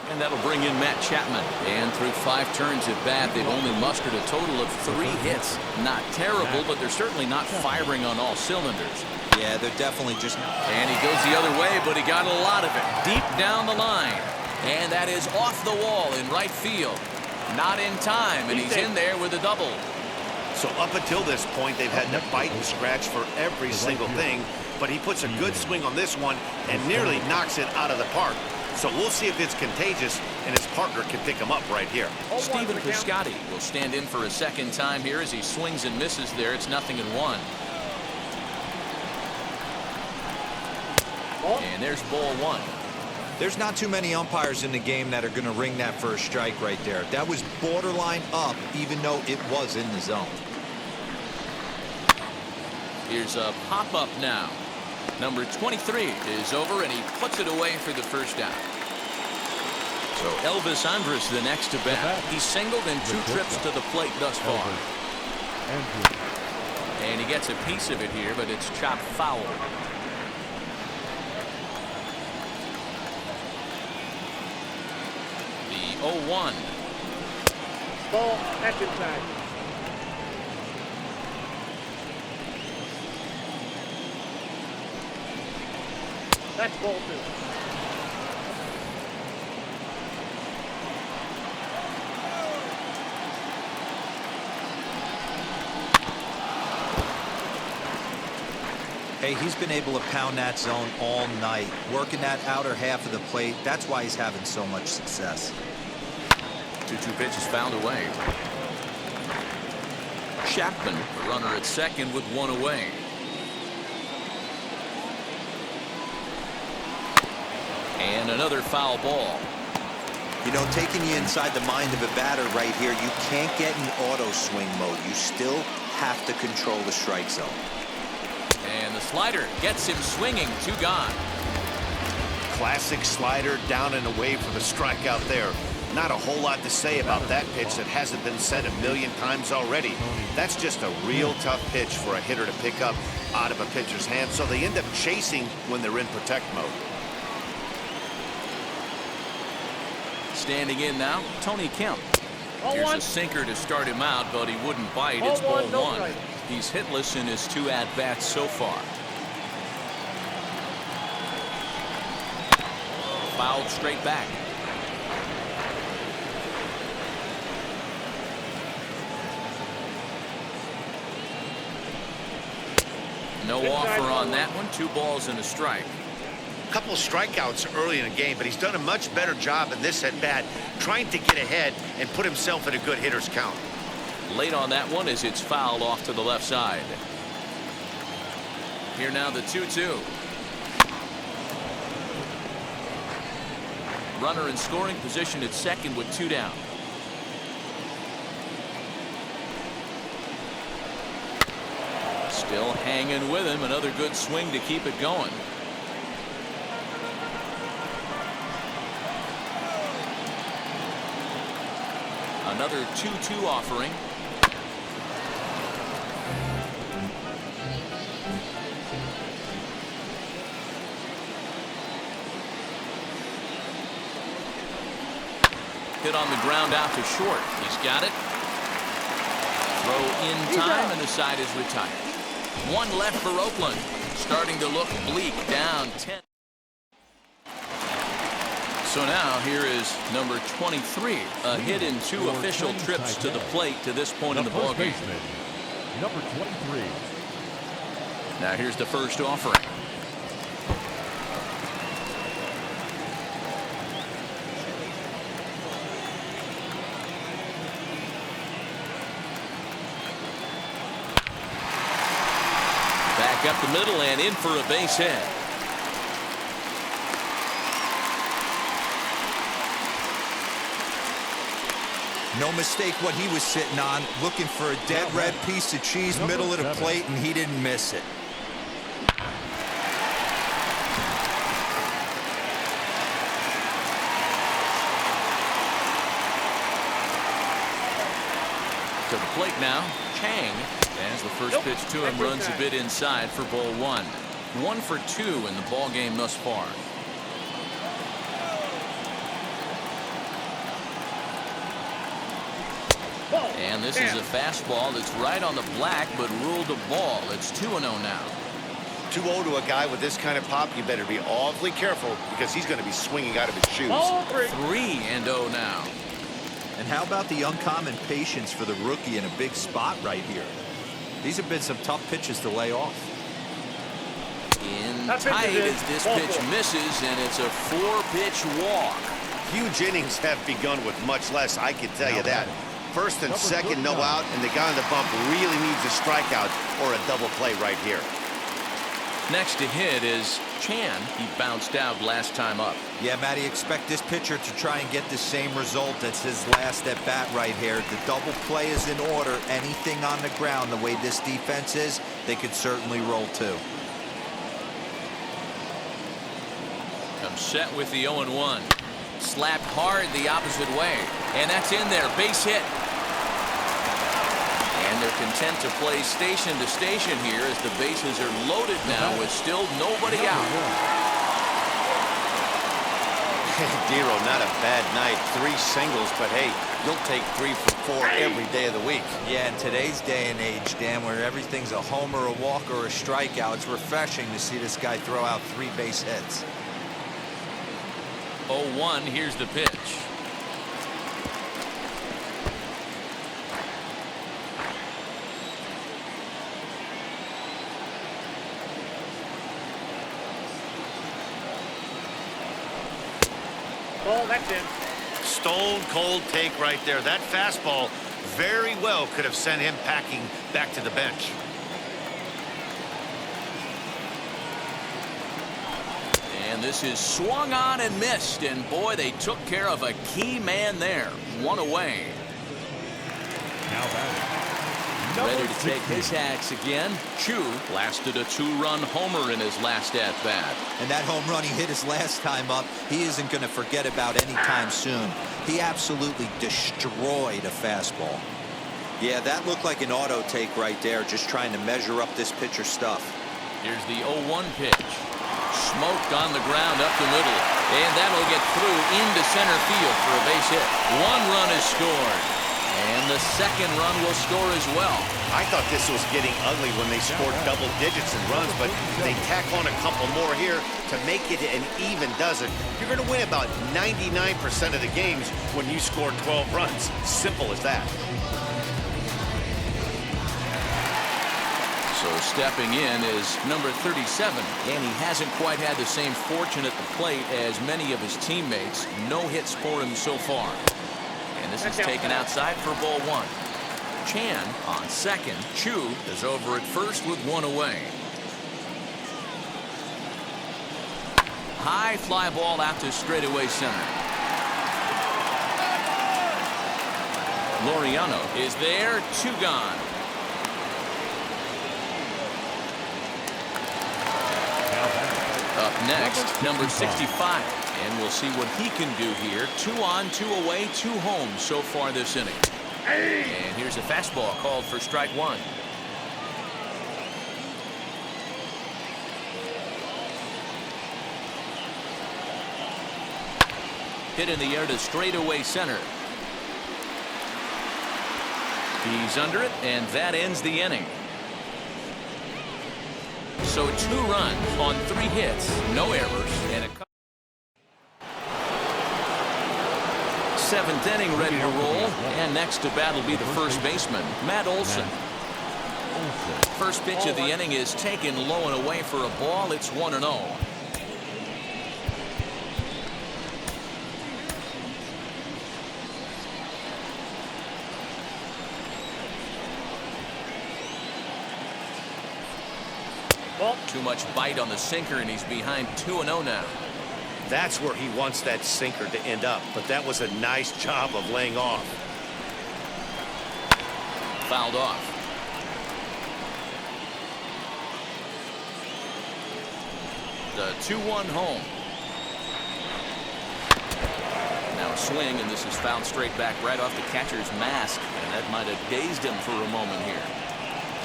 And that'll bring in Matt Chapman. And through 5 turns at bat, they've only mustered a total of 3 hits. Not terrible, but they're certainly not firing on all cylinders. Yeah, they're definitely just... And he goes the other way, but he got a lot of it deep down the line. And that is off the wall in right field. Not in time, and he's in there with a double. So up until this point, they've had to bite and scratch for every single thing, but he puts a good swing on this one and nearly knocks it out of the park. So we'll see if it's contagious and his partner can pick him up right here. Stephen Piscotty will stand in for a second time here as he swings and misses there. It's 0-1. And there's ball 1. There's not too many umpires in the game that are going to ring that first strike right there. That was borderline up, even though it was in the zone. Here's a pop-up now. Number 23 is over, and he puts it away for the first out. So Elvis Andrus the next to bat. He's singled in 2 trips to the plate thus far. And he gets a piece of it here, but it's chopped foul. The 0-1. Ball, that's inside. That's ball 2. Hey, he's been able to pound that zone all night, working that outer half of the plate. That's why he's having so much success. 2-2 pitch is fouled away. Chapman, the runner at second with 1 away. And another foul ball. You know, taking you inside the mind of a batter right here, you can't get in auto swing mode. You still have to control the strike zone. And the slider gets him swinging. 2 gone. Classic slider down and away for the strikeout there. Not a whole lot to say about that pitch that hasn't been said a million times already. That's just a real tough pitch for a hitter to pick up out of a pitcher's hand, so they end up chasing when they're in protect mode. Standing in now, Tony Kemp. Here's a sinker to start him out, but he wouldn't bite. It's ball 1. He's hitless in his 2 at-bats so far. Fouled straight back. No offer on that one. 2 balls and a strike. A couple of strikeouts early in the game, but he's done a much better job in this at-bat trying to get ahead and put himself in a good hitter's count. Late on that one as it's fouled off to the left side. Here now the 2-2. Runner in scoring position at second with 2 down. Still hanging with him. Another good swing to keep it going. Another 2-2 offering. Hit on the ground out to short. He's got it. Throw in time, and the side is retired. 1 left for Oakland. Starting to look bleak, down 10. So now here is number 23, a hit in 2 official trips to the plate to this point in the ballgame. Number 23. Now here's the first offering. Back up the middle and in for a base hit. No mistake what he was sitting on, looking for a dead red piece of cheese, middle of the plate, and he didn't miss it. To the plate now, Chang, as the first pitch to him runs a bit inside for ball 1. 1 for 2 in the ball game thus far. And this is a fastball that's right on the black, but ruled a ball. It's 2-0 now. 2-0 to a guy with this kind of pop, you better be awfully careful because he's going to be swinging out of his shoes. 3-0 now. And how about the uncommon patience for the rookie in a big spot right here? These have been some tough pitches to lay off. In tight as this pitch misses, and it's a 4-pitch walk. Huge innings have begun with much less, I can tell you that. First and second, no out, and the guy on the bump really needs a strikeout or a double play right here. Next to hit is Chan. He bounced out last time up. Yeah, Matty, expect this pitcher to try and get the same result as his last at bat right here. The double play is in order. Anything on the ground, the way this defense is, they could certainly roll too. Comes set with the 0-1. Slapped hard the opposite way. And that's in there. Base hit. And they're content to play station to station here as the bases are loaded now with still nobody out. Dero, not a bad night. 3 singles, but hey, you'll take 3 for 4 every day of the week. Yeah, in today's day and age, Dan, where everything's a homer, a walk, or a strikeout, it's refreshing to see this guy throw out 3 base hits. 0-1, here's the pitch. Ball, that's in. Stone cold take right there. That fastball very well could have sent him packing back to the bench. And this is swung on and missed, and boy, they took care of a key man there. 1 away. Now batting. Ready to take his axe again. Chu blasted a 2-run homer in his last at-bat. And that home run he hit his last time up, he isn't going to forget about anytime soon. He absolutely destroyed a fastball. Yeah, that looked like an auto take right there, just trying to measure up this pitcher's stuff. Here's the 0-1 pitch. Smoked on the ground up the middle. And that'll get through into center field for a base hit. 1 run is scored. And the second run will score as well. I thought this was getting ugly when they scored double digits in runs, but they tack on a couple more here to make it an even dozen. You're going to win about 99% of the games when you score 12 runs. Simple as that. So stepping in is number 37, and he hasn't quite had the same fortune at the plate as many of his teammates. No hits for him so far. And this is taken outside for ball 1. Chan on second. Chu is over at first with 1 away. High fly ball out to straightaway center. Laureano is there. 2 gone. Up next, number 65. And we'll see what he can do here. 2 on, 2 away, 2 home so far this inning. And here's a fastball called for strike 1. Hit in the air to straightaway center. He's under it, and that ends the inning. So 2 runs on 3 hits, no errors, and a 7th inning ready to roll, and next to bat will be the first baseman, Matt Olson. First pitch of the inning is taken low and away for a ball. It's 1-0. Too much bite on the sinker, and he's behind 2-0 now. That's where he wants that sinker to end up, but that was a nice job of laying off. Fouled off. The 2-1 home. Now a swing, and this is fouled straight back right off the catcher's mask, and that might have dazed him for a moment here.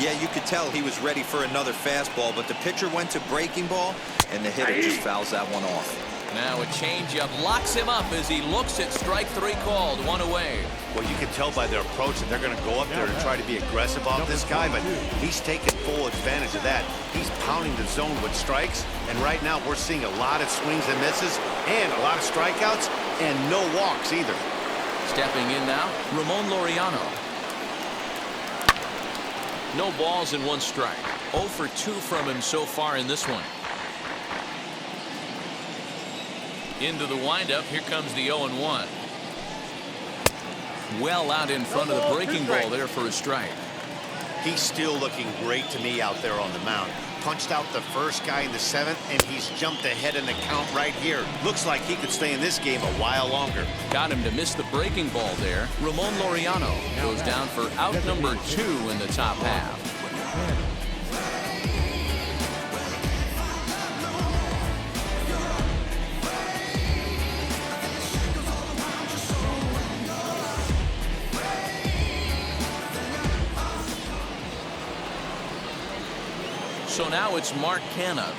Yeah, you could tell he was ready for another fastball, but the pitcher went to breaking ball, and the hitter just fouls that one off. Now a changeup locks him up as he looks at strike 3 called. 1 away. Well, you can tell by their approach that they're going to go up there and try to be aggressive off this guy, but he's taking full advantage of that. He's pounding the zone with strikes, and right now we're seeing a lot of swings and misses and a lot of strikeouts and no walks either. Stepping in now, Ramon Laureano. No balls and 1 strike. 0 for 2 from him so far in this one. Into the windup. Here comes the 0-1. Well out in front of the breaking ball there for a strike. He's still looking great to me out there on the mound. Punched out the first guy in the 7th, and he's jumped ahead in the count right here. Looks like he could stay in this game a while longer. Got him to miss the breaking ball there. Ramon Laureano goes down for out number 2 in the top half. So now it's Mark Canha.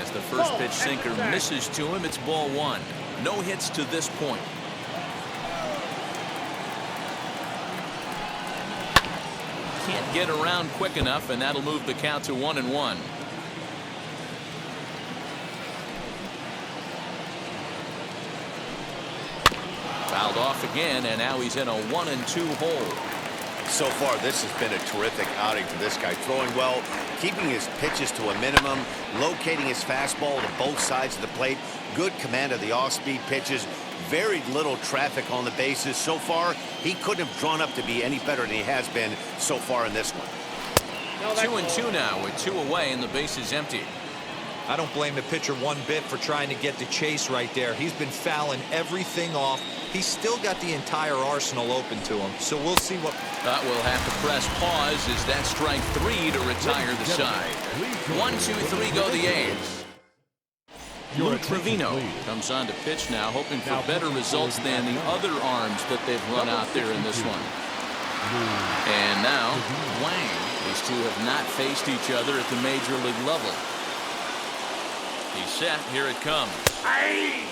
As the first pitch sinker misses to him, it's ball 1. No hits to this point. Can't get around quick enough, and that'll move the count to 1-1. Fouled off again, and now he's in a 1-2 hole. So far, this has been a terrific outing for this guy. Throwing well, keeping his pitches to a minimum, locating his fastball to both sides of the plate, good command of the off-speed pitches, very little traffic on the bases. So far, he couldn't have drawn up to be any better than he has been so far in this one. 2-2 now with 2 away and the base is empty. I don't blame the pitcher one bit for trying to get the chase right there. He's been fouling everything off. He's still got the entire arsenal open to him, so we'll see what. We'll have to press pause as that strike 3 to retire the side. 1, 2, 3 go the A's. Luke Trevino comes on to pitch now, hoping for better results than the other arms that they've run out there in this one. And now Wang. These two have not faced each other at the major league level. He's set. Here it comes.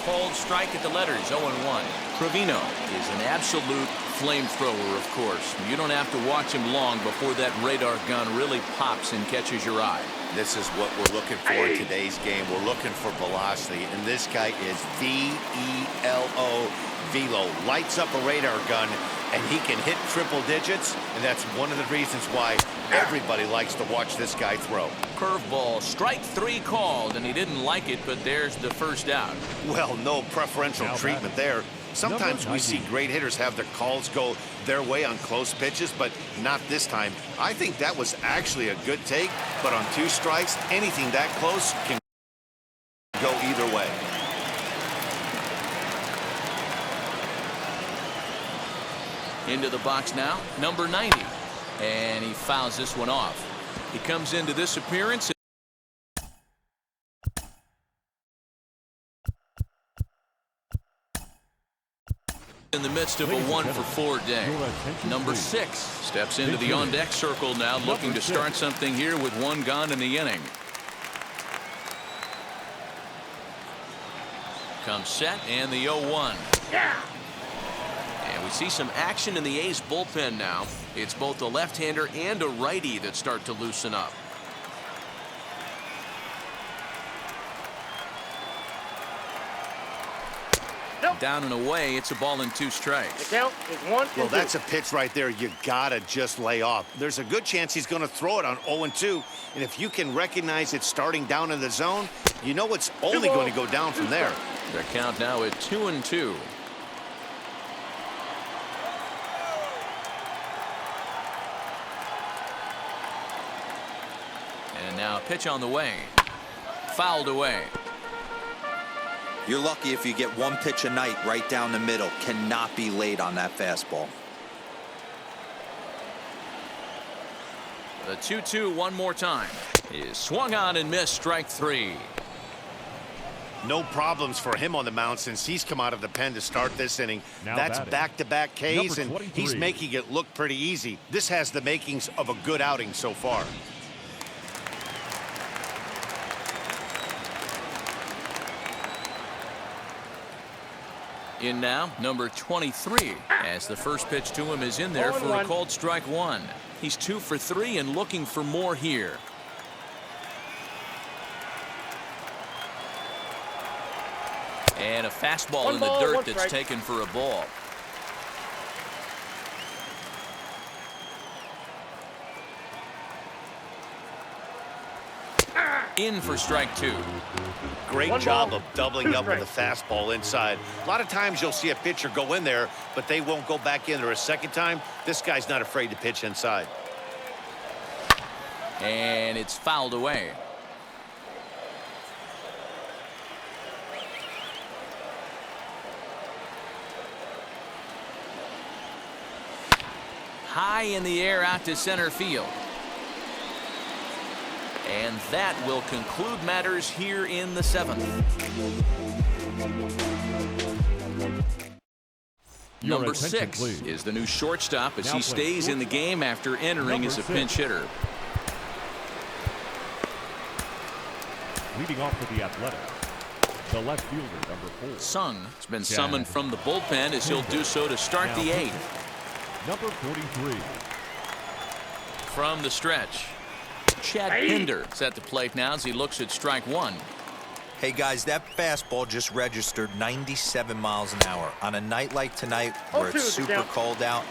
Cold strike at the letters. 0-1. Trevino is an absolute flamethrower, of course. You don't have to watch him long before that radar gun really pops and catches your eye. This is what we're looking for in today's game. We're looking for velocity, and this guy is V-E-L-O, velo. Lights up a radar gun, and he can hit triple digits, and that's one of the reasons why everybody likes to watch this guy throw. Curveball, strike 3 called, and he didn't like it, but there's the first out. Well, no preferential treatment there. Sometimes we see great hitters have their calls go their way on close pitches, but not this time. I think that was actually a good take, but on 2 strikes, anything that close can go either way. Into the box now, number 90. And he fouls this one off. He comes into this appearance in the midst of a 1-for-4 day. Number 6 steps into the on-deck circle now, looking to start something here with 1 gone in the inning. Comes set and the 0-1. And we see some action in the A's bullpen now. It's both a left-hander and a righty that start to loosen up. Down and away, it's a ball and 2 strikes. The count is 1-2. Well, that's a pitch right there you gotta just lay off. There's a good chance he's going to throw it on 0-2, and if you can recognize it starting down in the zone, you know it's only going to go down from there. The count now at 2-2. And now a pitch on the way. Fouled away. You're lucky if you get 1 pitch a night right down the middle. Cannot be late on that fastball. The 2-2 one more time. Is swung on and missed, strike 3. No problems for him on the mound since he's come out of the pen to start this inning. That's back-to-back Ks, and he's making it look pretty easy. This has the makings of a good outing so far. In now, number 23, as the first pitch to him is in there for a called strike one. He's 2 for 3 and looking for more here. And a fastball in the dirt that's taken for a ball. In for strike 2. Great job of doubling up with a fastball inside. A lot of times you'll see a pitcher go in there, but they won't go back in there a second time. This guy's not afraid to pitch inside. And it's fouled away. High in the air out to center field. And that will conclude matters here in the 7th. Number 6 is the new shortstop as he stays in the game after entering as a pinch hitter. Leading off for the Athletics, the left fielder, number 4. Sung has been summoned from the bullpen as he'll do so to start the 8th. Number 43. From the stretch, Chad Pinder is at the plate now as he looks at strike 1. Hey guys, that fastball just registered 97 miles an hour. On a night like tonight where it's super cold out,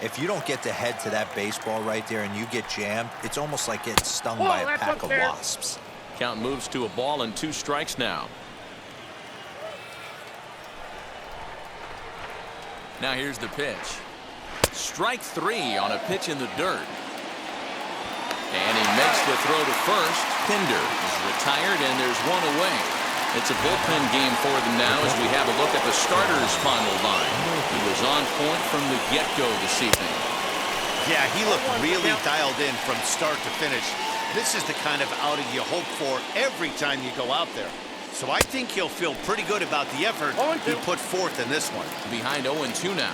if you don't get to head to that baseball right there and you get jammed, it's almost like getting stung by a pack of wasps. Count moves to a ball and 2 strikes now. Now here's the pitch. Strike 3 on a pitch in the dirt. And he makes the throw to first. Pinder is retired and there's 1 away. It's a bullpen game for them now as we have a look at the starter's final line. He was on point from the get-go this evening. Yeah, he looked really dialed in from start to finish. This is the kind of outing you hope for every time you go out there. So I think he'll feel pretty good about the effort he put forth in this one. Behind 0-2 now.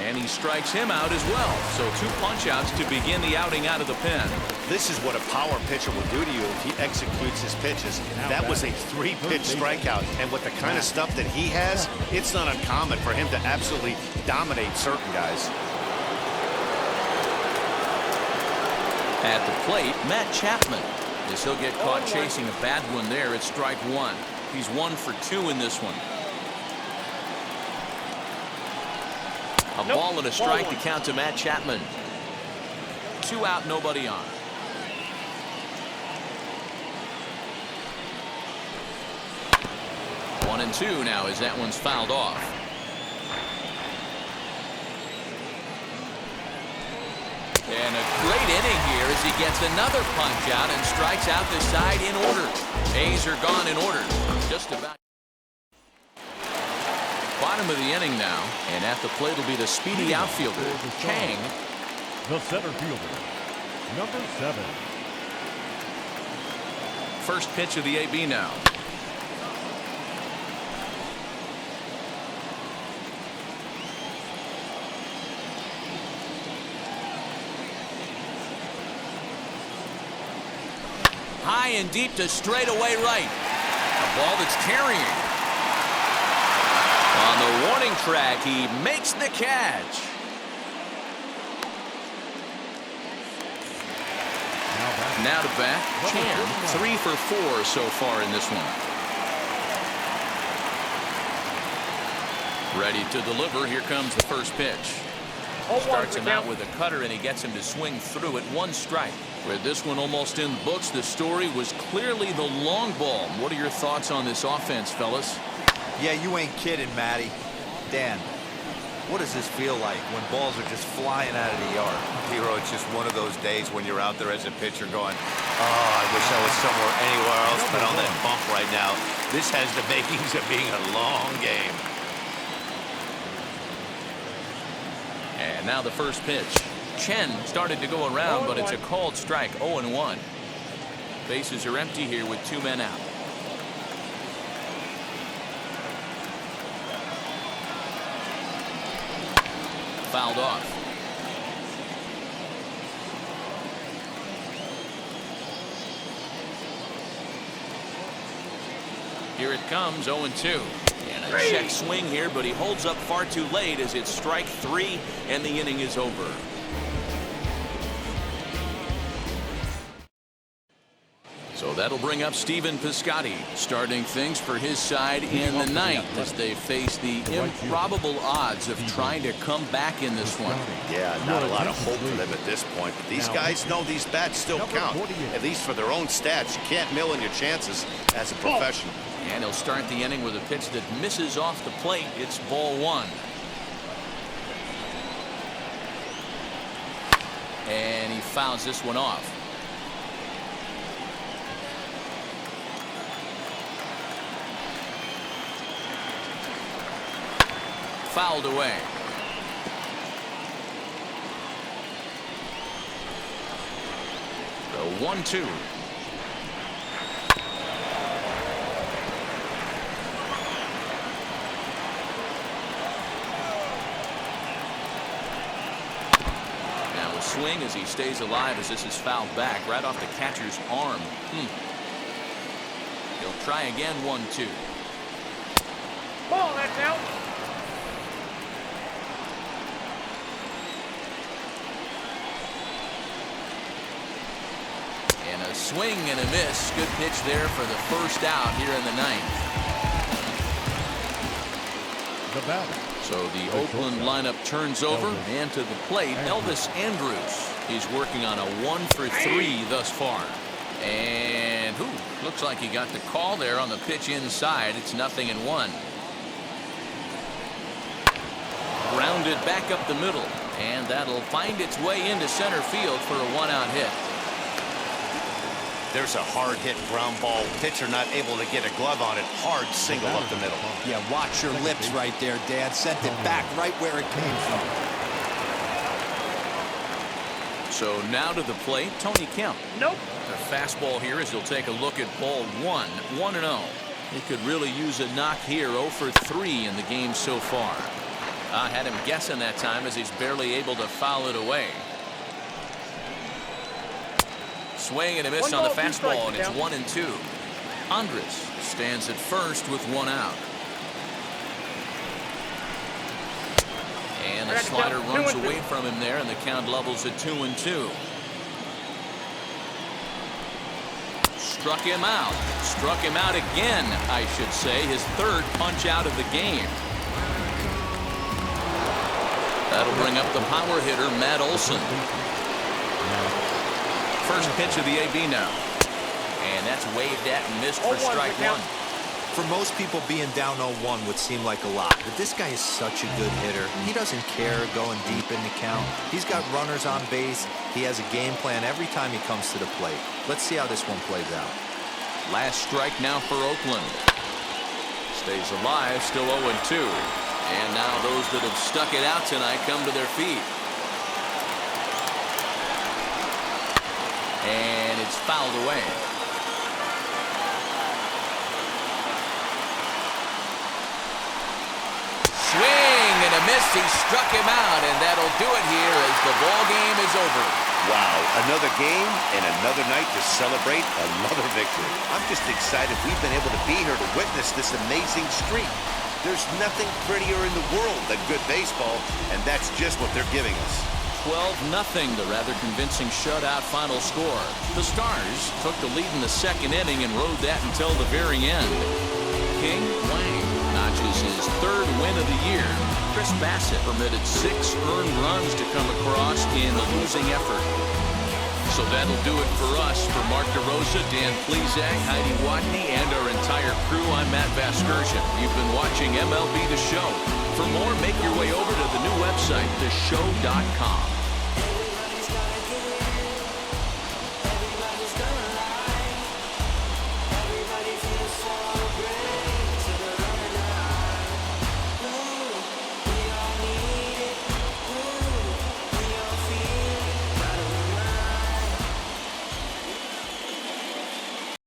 And he strikes him out as well. So 2 punch-outs to begin the outing out of the pen. This is what a power pitcher will do to you if he executes his pitches. That was a 3-pitch strikeout. And with the kind of stuff that he has, it's not uncommon for him to absolutely dominate certain guys. At the plate, Matt Chapman. As he'll get caught chasing a bad one there at strike 1. He's 1 for 2 in this one. A ball and a strike to count to Matt Chapman. 2 out, nobody on. One and 2 now as that one's fouled off. And a great inning here as he gets another punch out and strikes out the side in order. A's are gone in order. Just about. Bottom of the inning now, and at the plate will be the speedy outfielder, Chang. The center fielder, number 7. First pitch of the AB now. High and deep to straightaway right. A ball that's carrying. On the warning track, he makes the catch. Now to bat, Chan, 3 for 4 so far in this one. Ready to deliver. Here comes the first pitch. Starts him out with a cutter, and he gets him to swing through it. 1 strike. With this one almost in the books, the story was clearly the long ball. What are your thoughts on this offense, fellas? Yeah, you ain't kidding, Matty. Dan, what does this feel like when balls are just flying out of the yard? Hero, it's just one of those days when you're out there as a pitcher going, oh, I wish I was somewhere anywhere else but on that bump right now. This has the makings of being a long game. And now the first pitch. Chen started to go around, but it's a called strike. 0-1. Bases are empty here with 2 men out. Fouled off. Here it comes, 0-2. And a check swing here, but he holds up far too late as it's strike 3 and the inning is over. So that'll bring up Stephen Piscotty, starting things for his side in the ninth as they face the improbable odds of trying to come back in this one. Yeah, not a lot of hope for them at this point, but these guys know these bats still count, at least for their own stats. You can't mill in your chances as a professional. And he'll start the inning with a pitch that misses off the plate. It's ball 1. And he fouls this one off. Fouled away. The 1-2. Now a swing as he stays alive as this is fouled back right off the catcher's arm. He'll try again. 1-2. Ball, that's out. A swing and a miss. Good pitch there for the first out here in the ninth. The batter. So the Oakland lineup turns over, and to the plate, Elvis Andrus. He's working on a 1-for-3 thus far. And looks like he got the call there on the pitch inside. It's 0-1. Grounded back up the middle, and that'll find its way into center field for a 1-out hit. There's a hard hit ground ball. Pitcher not able to get a glove on it. Hard single up the middle. Yeah, watch your lips right there, Dad. Sent it back right where it came from. So now to the plate, Tony Kemp. Nope. The fastball here as he'll take a look at ball 1. 1-0. He could really use a knock here. 0-for-3 in the game so far. I had him guessing that time as he's barely able to foul it away. Swing and a miss on the fastball, and it's 1-2. Andrus stands at first with 1 out. And the slider runs away from him there, and the count levels at 2-2. Struck him out. Struck him out again, I should say. His 3rd punch out of the game. That'll bring up the power hitter, Matt Olson. First pitch of the AB now. And that's waved at and missed for strike 1. For most people, being down 0-1 would seem like a lot, but this guy is such a good hitter. He doesn't care going deep in the count. He's got runners on base. He has a game plan every time he comes to the plate. Let's see how this one plays out. Last strike now for Oakland. Stays alive, still 0-2. And now those that have stuck it out tonight come to their feet. And it's fouled away. Swing and a miss. He struck him out, and that'll do it here as the ball game is over. Wow, another game and another night to celebrate another victory. I'm just excited we've been able to be here to witness this amazing streak. There's nothing prettier in the world than good baseball, and that's just what they're giving us. 12-0, the rather convincing shutout final score. The Stars took the lead in the 2nd inning and rode that until the very end. King Wang notches his 3rd win of the year. Chris Bassett permitted 6 earned runs to come across in the losing effort. So that'll do it for us. For Mark DeRosa, Dan Plezak, Heidi Watney, and our entire crew, I'm Matt Vasgersian. You've been watching MLB The Show. For more, make your way over to the new website, theshow.com.